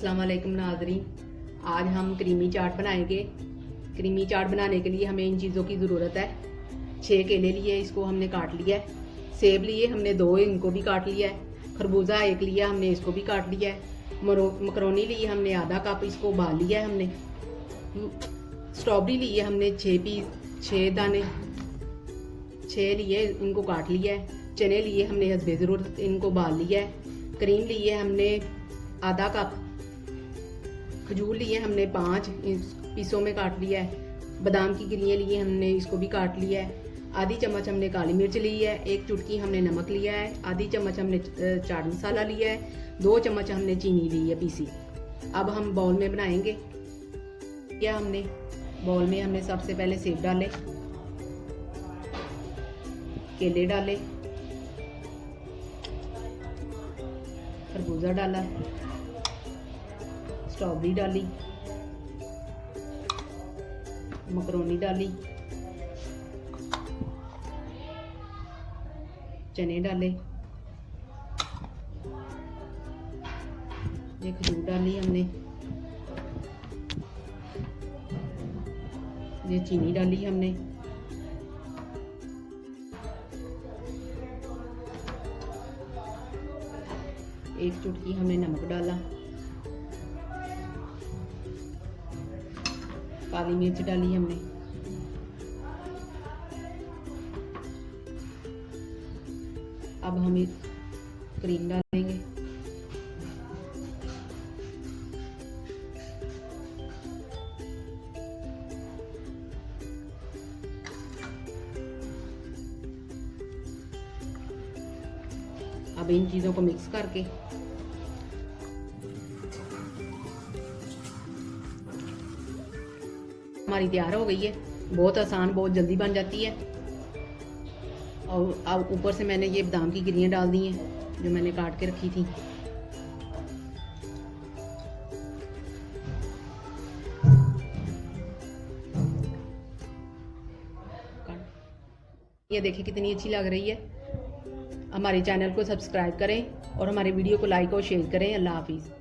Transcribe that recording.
अस्सलाम वालेकुम नाज़रीन, आज हम क्रीमी चाट बनाएंगे। क्रीमी चाट बनाने के लिए हमें इन चीज़ों की ज़रूरत है। 6 केले लिए, इसको हमने काट लिया है। सेब लिए हमने 2, इनको भी काट लिया है। खरबूजा 1 लिया हमने, इसको भी काट लिया है। मकरोनी लिए हमने आधा कप, इसको उबाल लिया है हमने। स्ट्रॉबेरी लिए हमने 6 पीस, 6 दाने, 6 लिए, इनको काट लिया है। चने लिए हमने हस्बे ज़रूरत, इनको उबाल लिया है। क्रीम लिए हमने आधा कप। खजूर लिए हमने 5, पीसों में काट लिया है। बादाम की गिरियाँ लिए हमने, इसको भी काट लिया है। आधी चम्मच हमने काली मिर्च ली है, 1 चुटकी हमने नमक लिया है, आधी चम्मच हमने चाट मसाला लिया है, 2 चम्मच हमने चीनी ली है पीसी। अब हम बाउल में बनाएंगे। क्या हमने बाउल में हमने सबसे पहले सेब डाले, केले डाले, खरबूजा डाला, स्ट्रॉबेरी डाली, मकरोनी डाली, चने डाले, ये खजूर डाली हमने, ये चीनी डाली हमने, एक चुटकी हमने नमक डाला, काली मिर्च डाली हमने, अब हम इस क्रीम डालेंगे। अब इन चीज़ों को मिक्स करके हमारी तैयार हो गई है। बहुत आसान, बहुत जल्दी बन जाती है। और अब ऊपर से मैंने ये बादाम की गिरियाँ डाल दी हैं जो मैंने काट के रखी थी। ये देखिए कितनी अच्छी लग रही है। हमारे चैनल को सब्सक्राइब करें और हमारे वीडियो को लाइक और शेयर करें। अल्लाह हाफिज़।